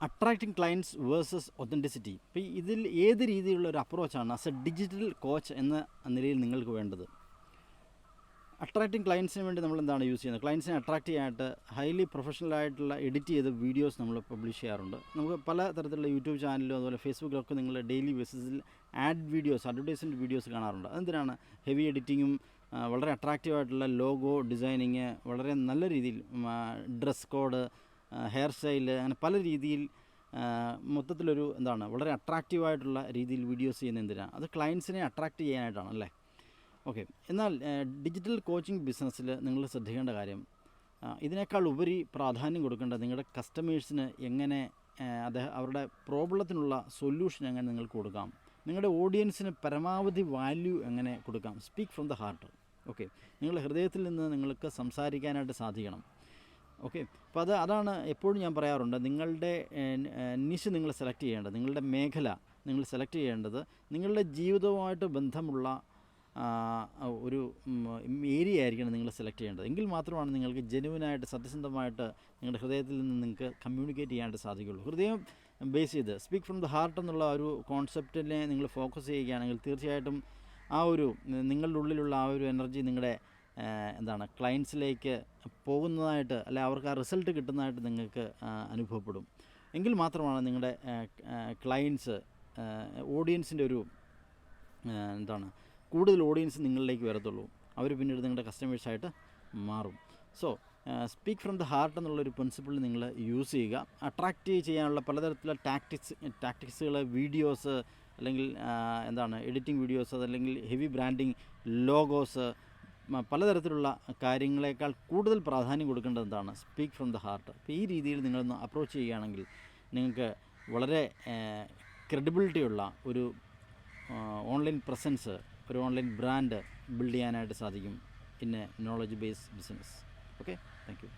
Attracting clients versus authenticity. ഇപ്പോൾ ഇതിൽ ഏത് രീതിയിലുള്ള ഒരു അപ്രോച്ചാണ് ആസ് എ ഡിജിറ്റൽ കോച്ച് എന്ന നിലയിൽ നിങ്ങൾക്ക് വേണ്ടത്? അട്രാക്റ്റിംഗ് ക്ലയൻസിന് വേണ്ടി നമ്മൾ എന്താണ് യൂസ് ചെയ്യുന്നത്? ക്ലയൻസിനെ അട്രാക്റ്റ് ചെയ്യാനായിട്ട് ഹൈലി പ്രൊഫഷണൽ ആയിട്ടുള്ള എഡിറ്റ് ചെയ്ത വീഡിയോസ് നമ്മൾ പബ്ലിഷ് ചെയ്യാറുണ്ട്. നമുക്ക് പല തരത്തിലുള്ള യൂട്യൂബ് ചാനലിലും അതുപോലെ ഫേസ്ബുക്കിലൊക്കെ നിങ്ങൾ ഡെയിലി ബേസിസിൽ ആഡ് വീഡിയോസ്, അഡ്വർടൈസ്മെൻറ്റ് വീഡിയോസ് കാണാറുണ്ട്. അതെന്തിനാണ്? ഹെവി എഡിറ്റിങ്ങും വളരെ അട്രാക്റ്റീവായിട്ടുള്ള ലോഗോ ഡിസൈനിങ്, വളരെ നല്ല രീതിയിൽ ഡ്രസ് കോഡ്, ഹെയർ സ്റ്റൈല്, അങ്ങനെ പല രീതിയിൽ മൊത്തത്തിലൊരു വളരെ അട്രാക്റ്റീവായിട്ടുള്ള രീതിയിൽ വീഡിയോസ് ചെയ്യുന്നത് എന്തിനാണ്? അത് ക്ലയൻസിനെ അട്രാക്റ്റ് ചെയ്യാനായിട്ടാണ് അല്ലേ? ഓക്കെ. എന്നാൽ ഡിജിറ്റൽ കോച്ചിങ് ബിസിനസ്സിൽ നിങ്ങൾ ശ്രദ്ധിക്കേണ്ട കാര്യം, ഇതിനേക്കാൾ ഉപരി പ്രാധാന്യം കൊടുക്കേണ്ടത് നിങ്ങളുടെ കസ്റ്റമേഴ്സിന് എങ്ങനെ അവരുടെ പ്രോബ്ലത്തിനുള്ള സൊല്യൂഷൻ എങ്ങനെ നിങ്ങൾക്ക് കൊടുക്കാം, നിങ്ങളുടെ ഓഡിയൻസിന് പരമാവധി വാല്യൂ എങ്ങനെ കൊടുക്കാം. Speak from the heart. Okay, നിങ്ങളുടെ ഹൃദയത്തിൽ നിന്ന് നിങ്ങൾക്ക് സംസാരിക്കാനായിട്ട് സാധിക്കണം. ഓക്കെ, അപ്പോൾ അതാണ് എപ്പോഴും ഞാൻ പറയാറുണ്ട്, നിങ്ങളുടെ നിശ നിങ്ങൾ സെലക്ട് ചെയ്യേണ്ടത്, നിങ്ങളുടെ മേഖല നിങ്ങൾ സെലക്ട് ചെയ്യേണ്ടത് നിങ്ങളുടെ ജീവിതവുമായിട്ട് ബന്ധമുള്ള ഒരു ഏരിയ ആയിരിക്കണം നിങ്ങൾ സെലക്ട് ചെയ്യേണ്ടത്. എങ്കിൽ മാത്രമാണ് നിങ്ങൾക്ക് ജെനുവിനായിട്ട് സത്യസന്ധമായിട്ട് നിങ്ങളുടെ ഹൃദയത്തിൽ നിന്ന് നിങ്ങൾക്ക് കമ്മ്യൂണിക്കേറ്റ് ചെയ്യാനായിട്ട് സാധിക്കുകയുള്ളൂ. ഹൃദയം ബേസ് ചെയ്ത് സ്പീക്ക് ഫ്രം ദ ഹാർട്ട് എന്നുള്ള ഒരു കോൺസെപ്റ്റിനെ നിങ്ങൾ ഫോക്കസ് ചെയ്യുകയാണെങ്കിൽ തീർച്ചയായിട്ടും നിങ്ങളുടെ ഉള്ളിലുള്ള ആ ഒരു എനർജി നിങ്ങളുടെ ക്ലയൻസിലേക്ക് പോകുന്നതായിട്ട്, അല്ലെ അവർക്ക് ആ റിസൾട്ട് കിട്ടുന്നതായിട്ട് നിങ്ങൾക്ക് അനുഭവപ്പെടും. എങ്കിൽ മാത്രമാണ് നിങ്ങളുടെ ക്ലയൻസ് ഓഡിയൻസിൻ്റെ ഒരു കൂടുതൽ ഓഡിയൻസ് നിങ്ങളിലേക്ക് വരത്തുള്ളൂ. അവർ പിന്നീട് നിങ്ങളുടെ കസ്റ്റമേഴ്സായിട്ട് മാറും. So speak from the heart എന്നുള്ളൊരു പ്രിൻസിപ്പിൾ നിങ്ങൾ യൂസ് ചെയ്യുക. അട്രാക്റ്റ് ചെയ്യാനുള്ള പലതരത്തിലുള്ള ടാക്ടിക്സുകൾ, വീഡിയോസ്, അല്ലെങ്കിൽ എഡിറ്റിംഗ് വീഡിയോസ്, അതല്ലെങ്കിൽ ഹെവി ബ്രാൻഡിങ്, ലോഗോസ്, പലതരത്തിലുള്ള കാര്യങ്ങളെക്കാൾ കൂടുതൽ പ്രാധാന്യം കൊടുക്കേണ്ടത് എന്താണ്? Speak from the heart. അപ്പോൾ ഈ രീതിയിൽ നിങ്ങളൊന്ന് അപ്രോച്ച് ചെയ്യുകയാണെങ്കിൽ നിങ്ങൾക്ക് വളരെ ക്രെഡിബിലിറ്റിയുള്ള ഒരു ഓൺലൈൻ പ്രസൻസ്, ഒരു ഓൺലൈൻ ബ്രാൻഡ് ബിൽഡ് ചെയ്യാനായിട്ട് സാധിക്കും in A knowledge based business. Okay, thank you.